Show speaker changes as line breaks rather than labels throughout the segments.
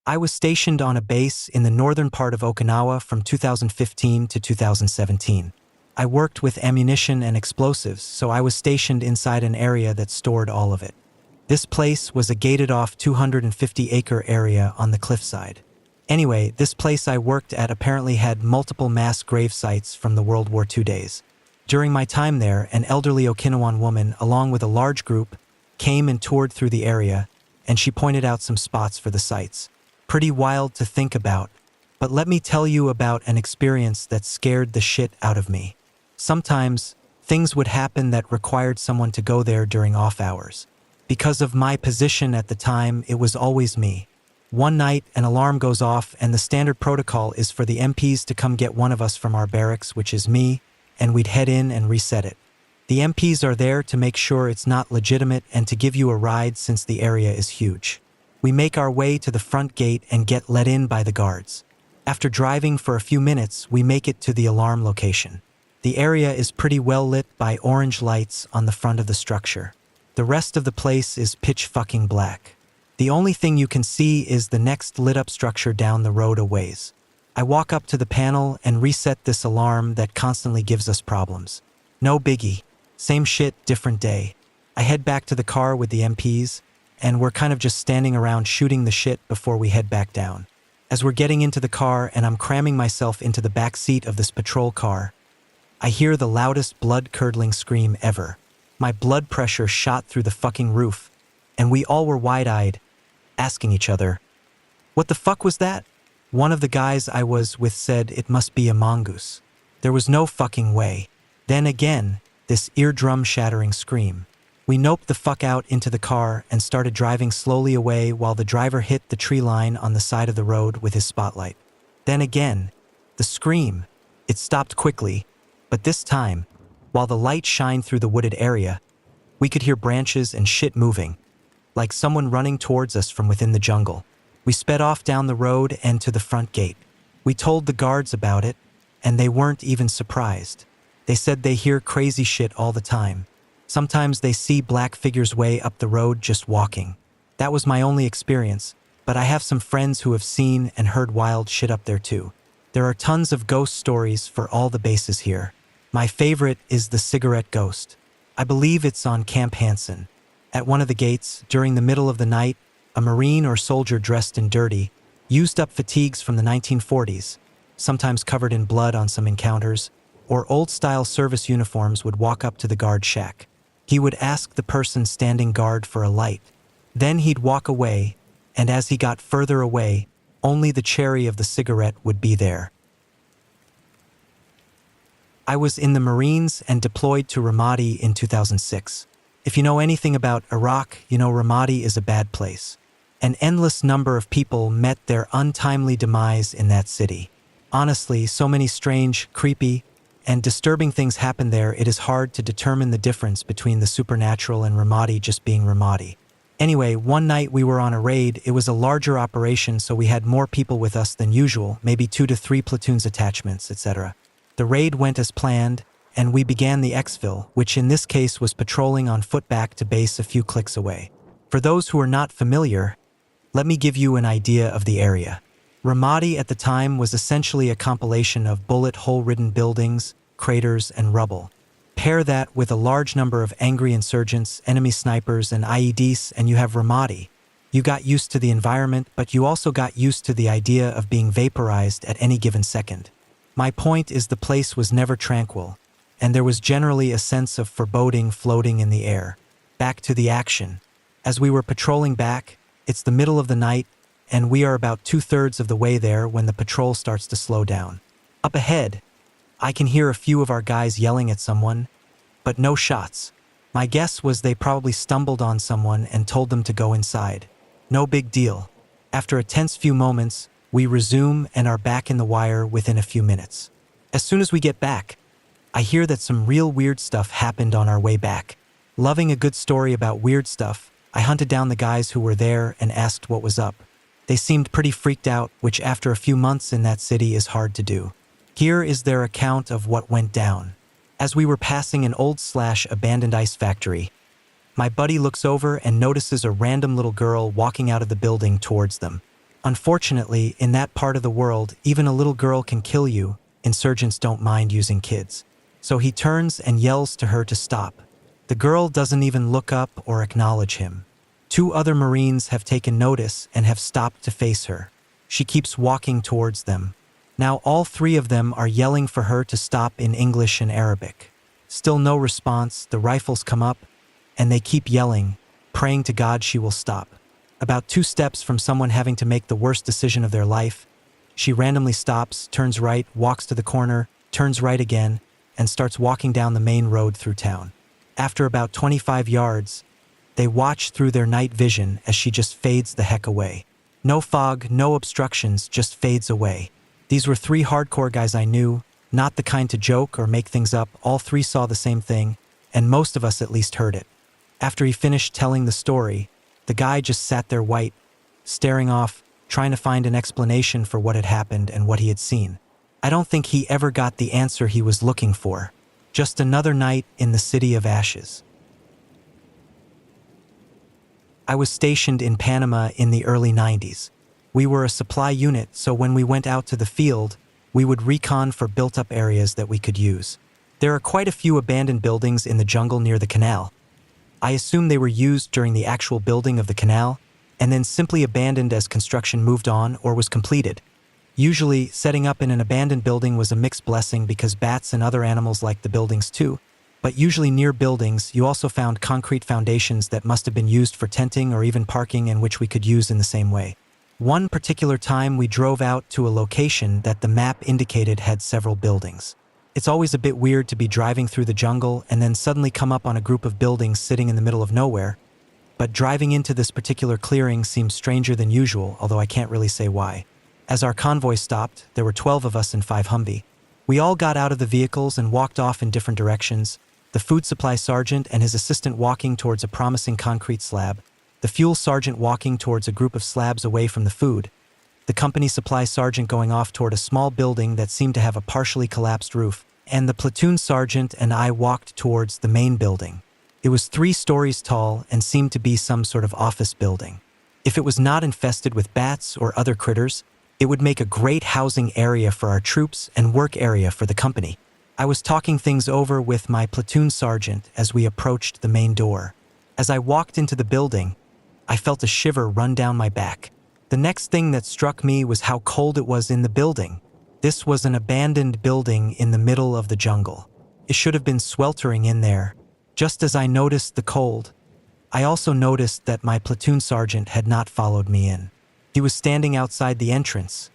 I was stationed on a base in the northern part of Okinawa from 2015 to 2017. I worked with ammunition and explosives, so I was stationed inside an area that stored all of it. This place was a gated-off 250-acre area on the cliffside. Anyway, this place I worked at apparently had multiple mass grave sites from the World War II days. During my time there, an elderly Okinawan woman, along with a large group, came and toured through the area, and she pointed out some spots for the sites. Pretty wild to think about, but let me tell you about an experience that scared the shit out of me. Sometimes, things would happen that required someone to go there during off hours. Because of my position at the time, it was always me. One night, an alarm goes off, and the standard protocol is for the MPs to come get one of us from our barracks, which is me, and we'd head in and reset it. The MPs are there to make sure it's not legitimate and to give you a ride since the area is huge. We make our way to the front gate and get let in by the guards. After driving for a few minutes, we make it to the alarm location. The area is pretty well lit by orange lights on the front of the structure. The rest of the place is pitch fucking black. The only thing you can see is the next lit-up structure down the road a ways. I walk up to the panel and reset this alarm that constantly gives us problems. No biggie. Same shit, different day. I head back to the car with the MPs, and we're kind of just standing around shooting the shit before we head back down. As we're getting into the car and I'm cramming myself into the back seat of this patrol car, I hear the loudest blood-curdling scream ever. My blood pressure shot through the fucking roof, and we all were wide-eyed, asking each other, "What the fuck was that?" One of the guys I was with said it must be a mongoose. There was no fucking way. Then again, this eardrum-shattering scream. We noped the fuck out into the car and started driving slowly away while the driver hit the tree line on the side of the road with his spotlight. Then again, the scream. It stopped quickly, but this time, while the light shined through the wooded area, we could hear branches and shit moving, like someone running towards us from within the jungle. We sped off down the road and to the front gate. We told the guards about it, and they weren't even surprised. They said they hear crazy shit all the time. Sometimes they see black figures way up the road just walking. That was my only experience, but I have some friends who have seen and heard wild shit up there too. There are tons of ghost stories for all the bases here. My favorite is the cigarette ghost. I believe it's on Camp Hansen. At one of the gates, during the middle of the night, a Marine or soldier dressed in dirty, used-up fatigues from the 1940s, sometimes covered in blood on some encounters, or old-style service uniforms would walk up to the guard shack. He would ask the person standing guard for a light. Then he'd walk away, and as he got further away, only the cherry of the cigarette would be there. I was in the Marines and deployed to Ramadi in 2006. If you know anything about Iraq, you know Ramadi is a bad place. An endless number of people met their untimely demise in that city. Honestly, so many strange, creepy, and disturbing things happen there, it is hard to determine the difference between the supernatural and Ramadi just being Ramadi. Anyway, one night we were on a raid. It was a larger operation, so we had more people with us than usual, maybe 2 to 3 platoons attachments, etc. The raid went as planned, and we began the exfil, which in this case was patrolling on foot back to base a few clicks away. For those who are not familiar, let me give you an idea of the area. Ramadi at the time was essentially a compilation of bullet hole-ridden buildings, craters, and rubble. Pair that with a large number of angry insurgents, enemy snipers, and IEDs, and you have Ramadi. You got used to the environment, but you also got used to the idea of being vaporized at any given second. My point is the place was never tranquil, and there was generally a sense of foreboding floating in the air. Back to the action. As we were patrolling back, it's the middle of the night, and we are about 2/3 of the way there when the patrol starts to slow down. Up ahead, I can hear a few of our guys yelling at someone, but no shots. My guess was they probably stumbled on someone and told them to go inside. No big deal. After a tense few moments, we resume and are back in the wire within a few minutes. As soon as we get back, I hear that some real weird stuff happened on our way back. Loving a good story about weird stuff, I hunted down the guys who were there and asked what was up. They seemed pretty freaked out, which after a few months in that city is hard to do. Here is their account of what went down. As we were passing an old/abandoned ice factory, my buddy looks over and notices a random little girl walking out of the building towards them. Unfortunately, in that part of the world, even a little girl can kill you. Insurgents don't mind using kids. So he turns and yells to her to stop. The girl doesn't even look up or acknowledge him. 2 other Marines have taken notice and have stopped to face her. She keeps walking towards them. Now all 3 of them are yelling for her to stop in English and Arabic. Still no response. The rifles come up, and they keep yelling, praying to God she will stop. About 2 steps from someone having to make the worst decision of their life, she randomly stops, turns right, walks to the corner, turns right again, and starts walking down the main road through town. After about 25 yards, they watch through their night vision as she just fades the heck away. No fog, no obstructions, just fades away. These were 3 hardcore guys I knew, not the kind to joke or make things up. All 3 saw the same thing, and most of us at least heard it. After he finished telling the story, the guy just sat there white, staring off, trying to find an explanation for what had happened and what he had seen. I don't think he ever got the answer he was looking for. Just another night in the city of ashes. I was stationed in Panama in the early 90s. We were a supply unit, so when we went out to the field, we would recon for built-up areas that we could use. There are quite a few abandoned buildings in the jungle near the canal. I assume they were used during the actual building of the canal, and then simply abandoned as construction moved on or was completed. Usually, setting up in an abandoned building was a mixed blessing because bats and other animals liked the buildings too, but usually near buildings you also found concrete foundations that must have been used for tenting or even parking and which we could use in the same way. One particular time we drove out to a location that the map indicated had several buildings. It's always a bit weird to be driving through the jungle and then suddenly come up on a group of buildings sitting in the middle of nowhere, but driving into this particular clearing seems stranger than usual, although I can't really say why. As our convoy stopped, there were 12 of us in 5 Humvee. We all got out of the vehicles and walked off in different directions, the food supply sergeant and his assistant walking towards a promising concrete slab, the fuel sergeant walking towards a group of slabs away from the food, the company supply sergeant going off toward a small building that seemed to have a partially collapsed roof, and the platoon sergeant and I walked towards the main building. It was 3 stories tall and seemed to be some sort of office building. If it was not infested with bats or other critters, it would make a great housing area for our troops and work area for the company. I was talking things over with my platoon sergeant as we approached the main door. As I walked into the building, I felt a shiver run down my back. The next thing that struck me was how cold it was in the building. This was an abandoned building in the middle of the jungle. It should have been sweltering in there. Just as I noticed the cold, I also noticed that my platoon sergeant had not followed me in. He was standing outside the entrance,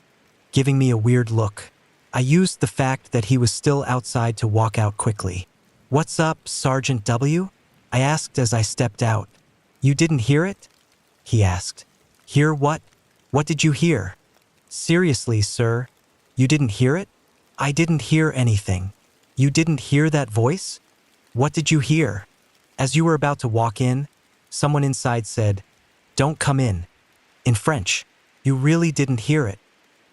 giving me a weird look. I used the fact that he was still outside to walk out quickly. "What's up, Sergeant W?" I asked as I stepped out. "You didn't hear it?" he asked. "Hear what? What did you hear?" "Seriously, sir, you didn't hear it?" "I didn't hear anything." "You didn't hear that voice? What did you hear?" As you were about to walk in, someone inside said, "Don't come in," in French. "You really didn't hear it?"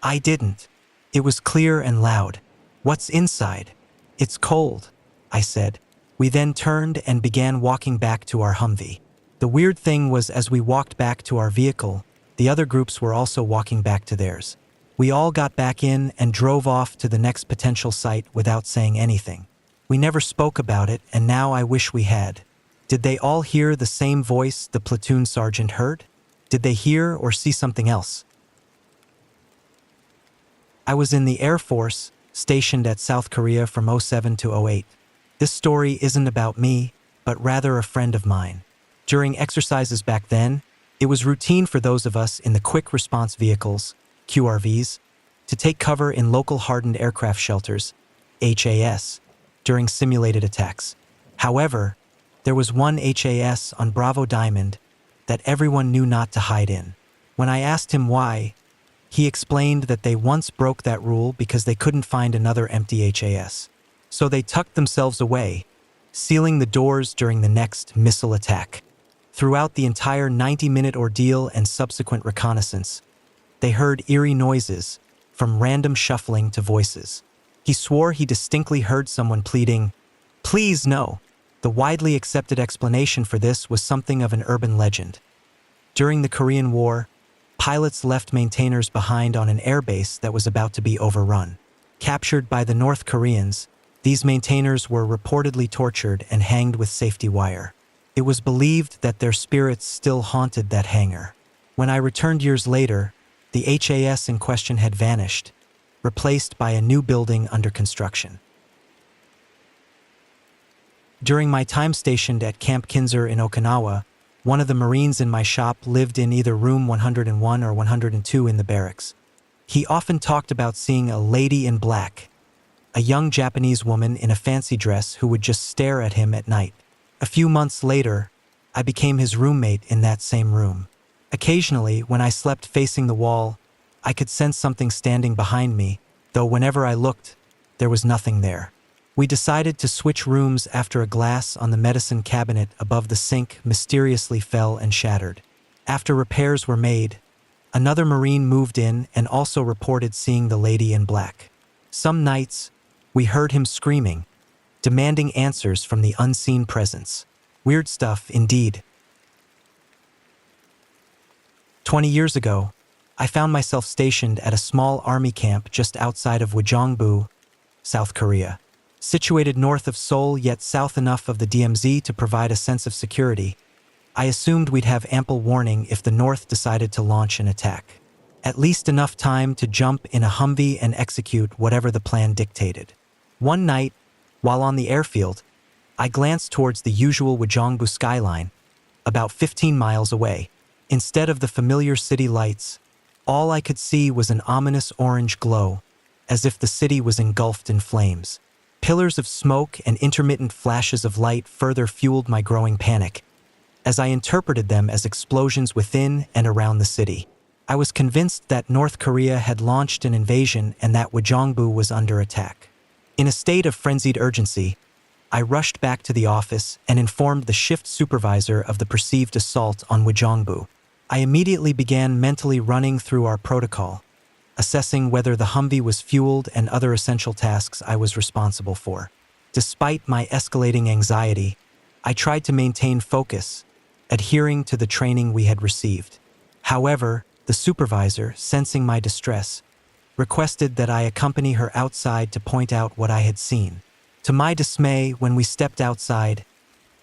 "I didn't. It was clear and loud." "What's inside?" "It's cold," I said. We then turned and began walking back to our Humvee. The weird thing was, as we walked back to our vehicle, the other groups were also walking back to theirs. We all got back in and drove off to the next potential site without saying anything. We never spoke about it, and now I wish we had. Did they all hear the same voice the platoon sergeant heard? Did they hear or see something else? I was in the Air Force, stationed at South Korea from 07 to 08. This story isn't about me, but rather a friend of mine. During exercises back then, it was routine for those of us in the Quick Response Vehicles, QRVs, to take cover in local hardened aircraft shelters, HAS, during simulated attacks. However, there was one HAS on Bravo Diamond that everyone knew not to hide in. When I asked him why, he explained that they once broke that rule because they couldn't find another empty HAS. So they tucked themselves away, sealing the doors during the next missile attack. Throughout the entire 90-minute ordeal and subsequent reconnaissance, they heard eerie noises, from random shuffling to voices. He swore he distinctly heard someone pleading, "Please no." The widely accepted explanation for this was something of an urban legend. During the Korean War, Pilots left maintainers behind on an airbase that was about to be overrun. Captured by the North Koreans, these maintainers were reportedly tortured and hanged with safety wire. It was believed that their spirits still haunted that hangar. When I returned years later, the HAS in question had vanished, replaced by a new building under construction. During my time stationed at Camp Kinser in Okinawa, one of the Marines in my shop lived in either room 101 or 102 in the barracks. He often talked about seeing a lady in black, a young Japanese woman in a fancy dress who would just stare at him at night. A few months later, I became his roommate in that same room. Occasionally, when I slept facing the wall, I could sense something standing behind me, though whenever I looked, there was nothing there. We decided to switch rooms after a glass on the medicine cabinet above the sink mysteriously fell and shattered. After repairs were made, another Marine moved in and also reported seeing the lady in black. Some nights, we heard him screaming, demanding answers from the unseen presence. Weird stuff, indeed. 20 years ago, I found myself stationed at a small army camp just outside of Wojongbu, South Korea. Situated north of Seoul yet south enough of the DMZ to provide a sense of security, I assumed we'd have ample warning if the North decided to launch an attack. At least enough time to jump in a Humvee and execute whatever the plan dictated. One night, while on the airfield, I glanced towards the usual Wojongbu skyline, about 15 miles away. Instead of the familiar city lights, all I could see was an ominous orange glow, as if the city was engulfed in flames. Pillars of smoke and intermittent flashes of light further fueled my growing panic, as I interpreted them as explosions within and around the city. I was convinced that North Korea had launched an invasion and that Wojongbu was under attack. In a state of frenzied urgency, I rushed back to the office and informed the shift supervisor of the perceived assault on Wojongbu. I immediately began mentally running through our protocol, assessing whether the Humvee was fueled and other essential tasks I was responsible for. Despite my escalating anxiety, I tried to maintain focus, adhering to the training we had received. However, the supervisor, sensing my distress, requested that I accompany her outside to point out what I had seen. To my dismay, when we stepped outside,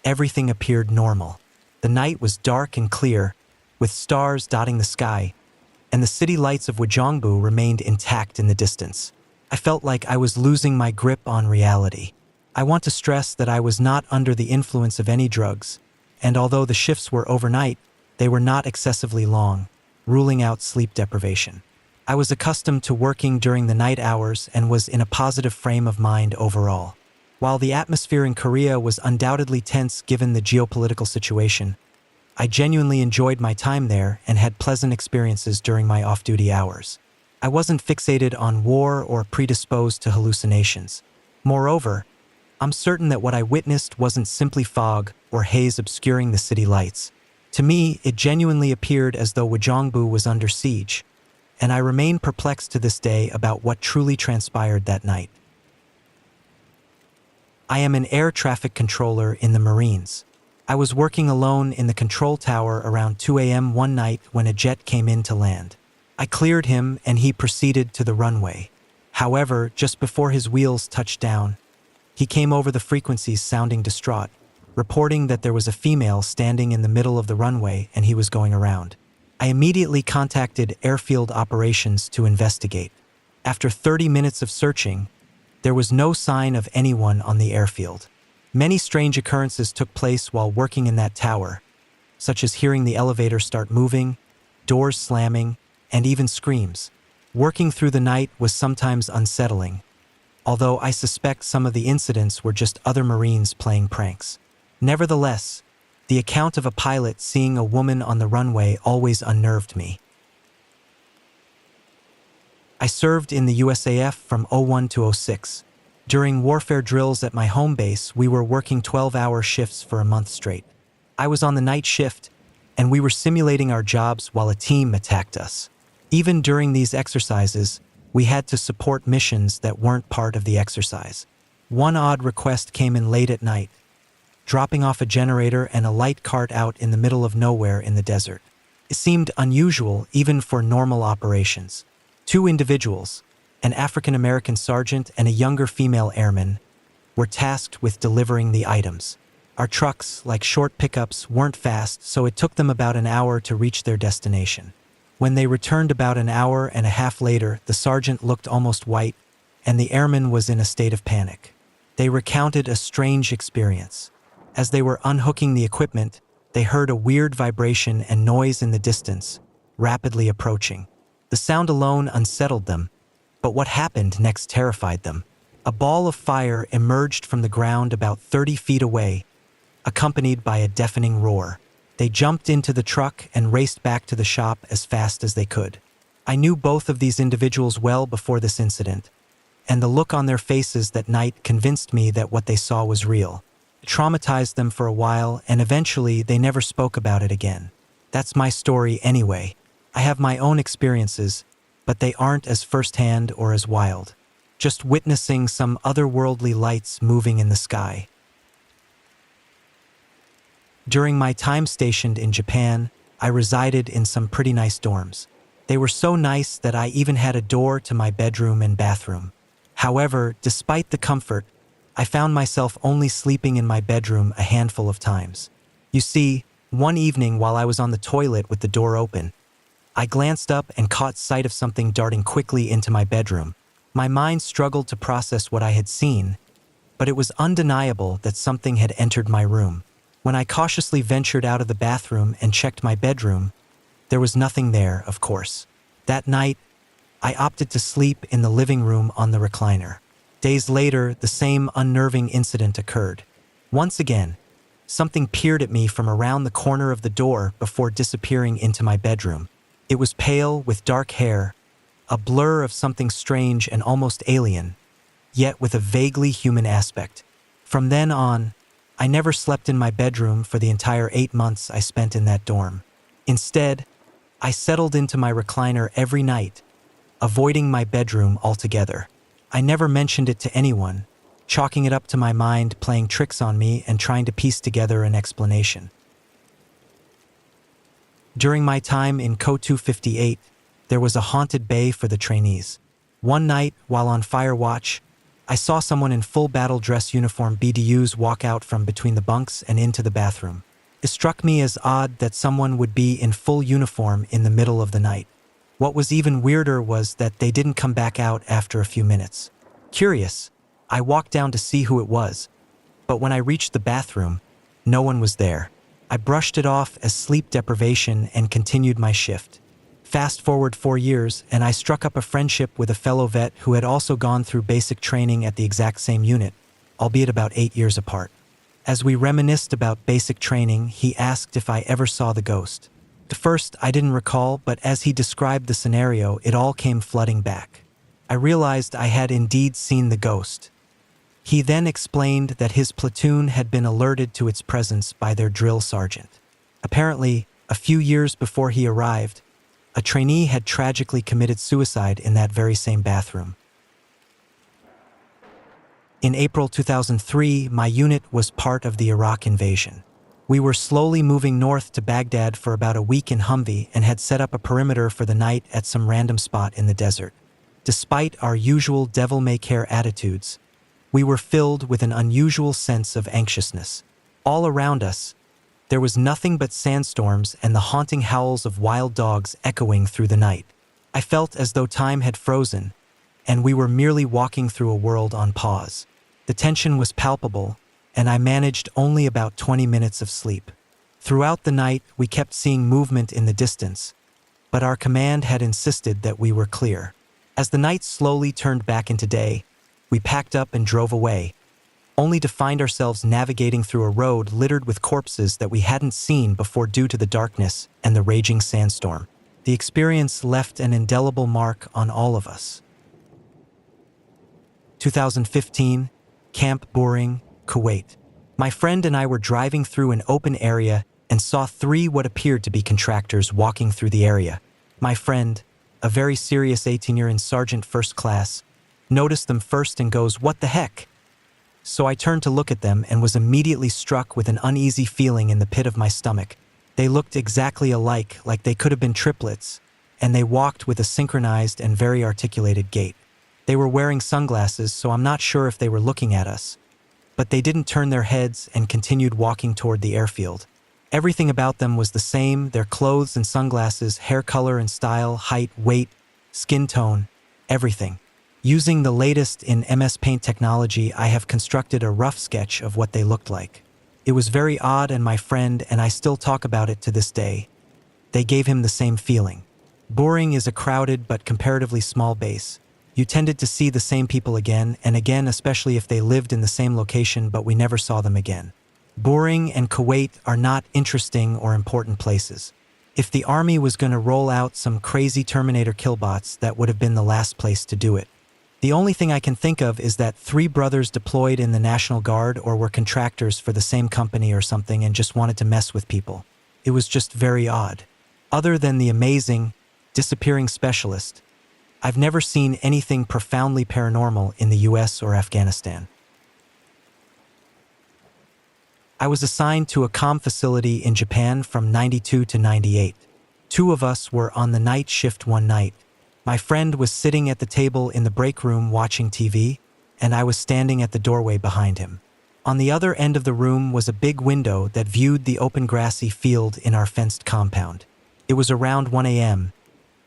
everything appeared normal. The night was dark and clear, with stars dotting the sky, and the city lights of Wojongbu remained intact in the distance. I felt like I was losing my grip on reality. I want to stress that I was not under the influence of any drugs, and although the shifts were overnight, they were not excessively long, ruling out sleep deprivation. I was accustomed to working during the night hours and was in a positive frame of mind overall. While the atmosphere in Korea was undoubtedly tense given the geopolitical situation, I genuinely enjoyed my time there and had pleasant experiences during my off-duty hours. I wasn't fixated on war or predisposed to hallucinations. Moreover, I'm certain that what I witnessed wasn't simply fog or haze obscuring the city lights. To me, it genuinely appeared as though Wojongbu was under siege, and I remain perplexed to this day about what truly transpired that night. I am an air traffic controller in the Marines. I was working alone in the control tower around 2 a.m. one night when a jet came in to land. I cleared him and he proceeded to the runway. However, just before his wheels touched down, he came over the frequencies sounding distraught, reporting that there was a female standing in the middle of the runway and he was going around. I immediately contacted airfield operations to investigate. After 30 minutes of searching, there was no sign of anyone on the airfield. Many strange occurrences took place while working in that tower, such as hearing the elevator start moving, doors slamming, and even screams. Working through the night was sometimes unsettling, although I suspect some of the incidents were just other Marines playing pranks. Nevertheless, the account of a pilot seeing a woman on the runway always unnerved me. I served in the USAF from '01 to '06. During warfare drills at my home base, we were working 12-hour shifts for a month straight. I was on the night shift, and we were simulating our jobs while a team attacked us. Even during these exercises, we had to support missions that weren't part of the exercise. One odd request came in late at night, dropping off a generator and a light cart out in the middle of nowhere in the desert. It seemed unusual even for normal operations. Two individuals, an African-American sergeant and a younger female airman, were tasked with delivering the items. Our trucks, like short pickups, weren't fast, so it took them about an hour to reach their destination. When they returned about an hour and a half later, the sergeant looked almost white, and the airman was in a state of panic. They recounted a strange experience. As they were unhooking the equipment, they heard a weird vibration and noise in the distance, rapidly approaching. The sound alone unsettled them, but what happened next terrified them. A ball of fire emerged from the ground about 30 feet away, accompanied by a deafening roar. They jumped into the truck and raced back to the shop as fast as they could. I knew both of these individuals well before this incident, and the look on their faces that night convinced me that what they saw was real. It traumatized them for a while, and eventually they never spoke about it again. That's my story anyway. I have my own experiences, but they aren't as firsthand or as wild. Just witnessing some otherworldly lights moving in the sky. During my time stationed in Japan, I resided in some pretty nice dorms. They were so nice that I even had a door to my bedroom and bathroom. However, despite the comfort, I found myself only sleeping in my bedroom a handful of times. You see, one evening while I was on the toilet with the door open, I glanced up and caught sight of something darting quickly into my bedroom. My mind struggled to process what I had seen, but it was undeniable that something had entered my room. When I cautiously ventured out of the bathroom and checked my bedroom, there was nothing there, of course. That night, I opted to sleep in the living room on the recliner. Days later, the same unnerving incident occurred. Once again, something peered at me from around the corner of the door before disappearing into my bedroom. It was pale, with dark hair, a blur of something strange and almost alien, yet with a vaguely human aspect. From then on, I never slept in my bedroom for the entire 8 months I spent in that dorm. Instead, I settled into my recliner every night, avoiding my bedroom altogether. I never mentioned it to anyone, chalking it up to my mind playing tricks on me and trying to piece together an explanation. During my time in Co 258, there was a haunted bay for the trainees. One night, while on fire watch, I saw someone in full battle dress uniform BDUs walk out from between the bunks and into the bathroom. It struck me as odd that someone would be in full uniform in the middle of the night. What was even weirder was that they didn't come back out after a few minutes. Curious, I walked down to see who it was, but when I reached the bathroom, no one was there. I brushed it off as sleep deprivation and continued my shift. Fast forward 4 years, and I struck up a friendship with a fellow vet who had also gone through basic training at the exact same unit, albeit about 8 years apart. As we reminisced about basic training, he asked if I ever saw the ghost. At first, I didn't recall, but as he described the scenario, it all came flooding back. I realized I had indeed seen the ghost. He then explained that his platoon had been alerted to its presence by their drill sergeant. Apparently, a few years before he arrived, a trainee had tragically committed suicide in that very same bathroom. In April 2003, my unit was part of the Iraq invasion. We were slowly moving north to Baghdad for about a week in Humvee and had set up a perimeter for the night at some random spot in the desert. Despite our usual devil-may-care attitudes, we were filled with an unusual sense of anxiousness. All around us, there was nothing but sandstorms and the haunting howls of wild dogs echoing through the night. I felt as though time had frozen, and we were merely walking through a world on pause. The tension was palpable, and I managed only about 20 minutes of sleep. Throughout the night, we kept seeing movement in the distance, but our command had insisted that we were clear. As the night slowly turned back into day, we packed up and drove away, only to find ourselves navigating through a road littered with corpses that we hadn't seen before due to the darkness and the raging sandstorm. The experience left an indelible mark on all of us. 2015, Camp Buring, Kuwait. My friend and I were driving through an open area and saw 3 what appeared to be contractors walking through the area. My friend, a very serious 18-year in Sergeant First Class, noticed them first and goes, "What the heck?" So I turned to look at them and was immediately struck with an uneasy feeling in the pit of my stomach. They looked exactly alike, like they could have been triplets, and they walked with a synchronized and very articulated gait. They were wearing sunglasses, so I'm not sure if they were looking at us, but they didn't turn their heads and continued walking toward the airfield. Everything about them was the same: their clothes and sunglasses, hair color and style, height, weight, skin tone, everything. Using the latest in MS Paint technology, I have constructed a rough sketch of what they looked like. It was very odd, and my friend and I still talk about it to this day. They gave him the same feeling. Boring is a crowded but comparatively small base. You tended to see the same people again and again, especially if they lived in the same location, but we never saw them again. Boring and Kuwait are not interesting or important places. If the army was going to roll out some crazy Terminator killbots, that would have been the last place to do it. The only thing I can think of is that 3 brothers deployed in the National Guard or were contractors for the same company or something and just wanted to mess with people. It was just very odd. Other than the amazing, disappearing specialist, I've never seen anything profoundly paranormal in the US or Afghanistan. I was assigned to a comm facility in Japan from 92 to 98. 2 of us were on the night shift one night. My friend was sitting at the table in the break room watching TV, and I was standing at the doorway behind him. On the other end of the room was a big window that viewed the open grassy field in our fenced compound. It was around 1 a.m.,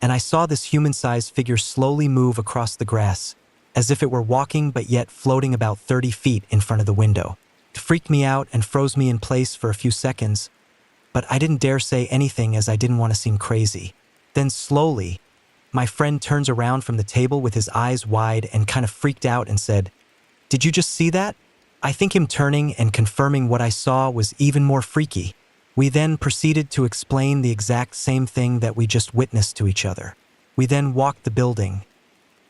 and I saw this human-sized figure slowly move across the grass, as if it were walking but yet floating about 30 feet in front of the window. It freaked me out and froze me in place for a few seconds, but I didn't dare say anything as I didn't want to seem crazy. Then slowly, my friend turns around from the table with his eyes wide and kind of freaked out and said, "Did you just see that?" I think him turning and confirming what I saw was even more freaky. We then proceeded to explain the exact same thing that we just witnessed to each other. We then walked the building.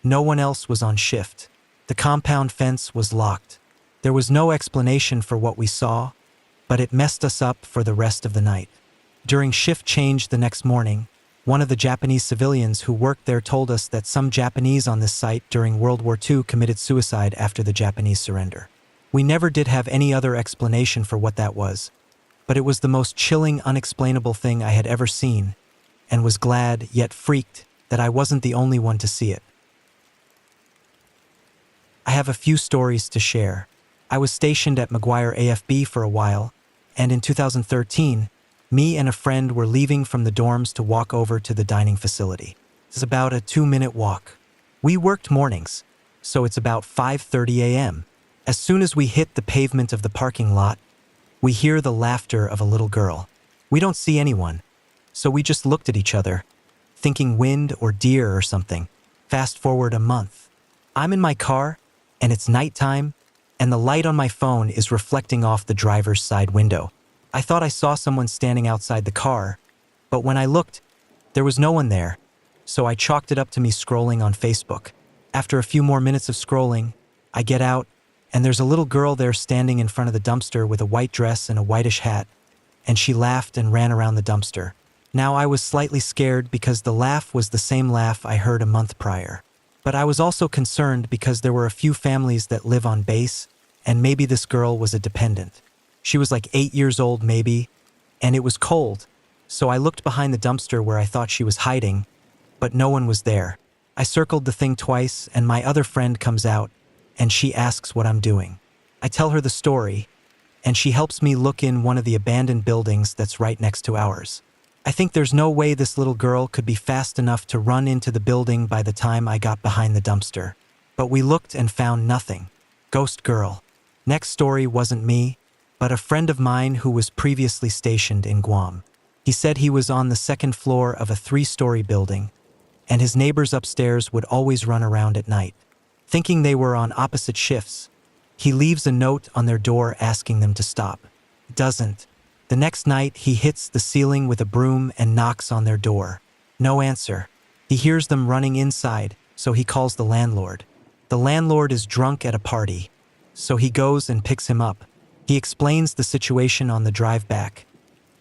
No one else was on shift. The compound fence was locked. There was no explanation for what we saw, but it messed us up for the rest of the night. During shift change the next morning, one of the Japanese civilians who worked there told us that some Japanese on this site during World War II committed suicide after the Japanese surrender. We never did have any other explanation for what that was, but it was the most chilling, unexplainable thing I had ever seen, and was glad, yet freaked, that I wasn't the only one to see it. I have a few stories to share. I was stationed at McGuire AFB for a while, and in 2013, me and a friend were leaving from the dorms to walk over to the dining facility. It's about a 2-minute walk. We worked mornings, so it's about 5:30 a.m. As soon as we hit the pavement of the parking lot, we hear the laughter of a little girl. We don't see anyone, so we just looked at each other, thinking wind or deer or something. Fast forward a month. I'm in my car, and it's nighttime, and the light on my phone is reflecting off the driver's side window. I thought I saw someone standing outside the car, but when I looked, there was no one there, so I chalked it up to me scrolling on Facebook. After a few more minutes of scrolling, I get out, and there's a little girl there standing in front of the dumpster with a white dress and a whitish hat, and she laughed and ran around the dumpster. Now I was slightly scared because the laugh was the same laugh I heard a month prior. But I was also concerned because there were a few families that live on base, and maybe this girl was a dependent. She was like 8 years old maybe, and it was cold, so I looked behind the dumpster where I thought she was hiding, but no one was there. I circled the thing twice, and my other friend comes out, and she asks what I'm doing. I tell her the story, and she helps me look in one of the abandoned buildings that's right next to ours. I think there's no way this little girl could be fast enough to run into the building by the time I got behind the dumpster. But we looked and found nothing. Ghost girl. Next story wasn't me, but a friend of mine who was previously stationed in Guam. He said he was on the 2nd floor of a 3-story building, and his neighbors upstairs would always run around at night. Thinking they were on opposite shifts, he leaves a note on their door asking them to stop. Doesn't. The next night, he hits the ceiling with a broom and knocks on their door. No answer. He hears them running inside, so he calls the landlord. The landlord is drunk at a party, so he goes and picks him up. He explains the situation on the drive back,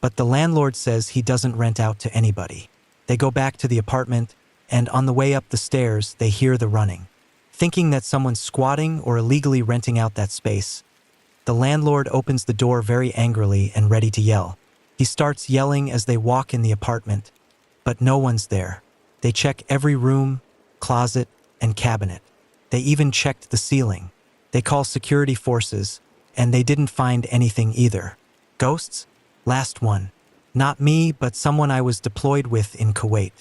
but the landlord says he doesn't rent out to anybody. They go back to the apartment, and on the way up the stairs, they hear the running. Thinking that someone's squatting or illegally renting out that space, the landlord opens the door very angrily and ready to yell. He starts yelling as they walk in the apartment, but no one's there. They check every room, closet, and cabinet. They even checked the ceiling. They call security forces, and they didn't find anything either. Ghosts? Last one. Not me, but someone I was deployed with in Kuwait.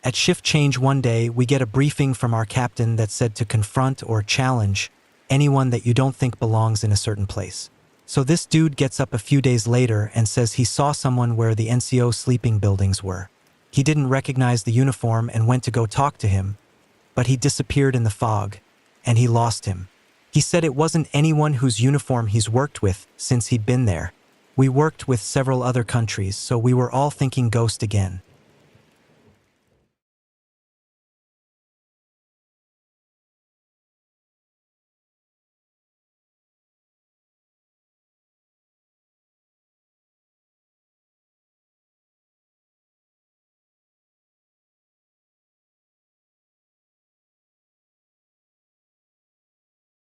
At shift change one day, we get a briefing from our captain that said to confront or challenge anyone that you don't think belongs in a certain place. So this dude gets up a few days later and says he saw someone where the NCO sleeping buildings were. He didn't recognize the uniform and went to go talk to him, but he disappeared in the fog, and he lost him. He said it wasn't anyone whose uniform he's worked with since he'd been there. We worked with several other countries, so we were all thinking ghost again.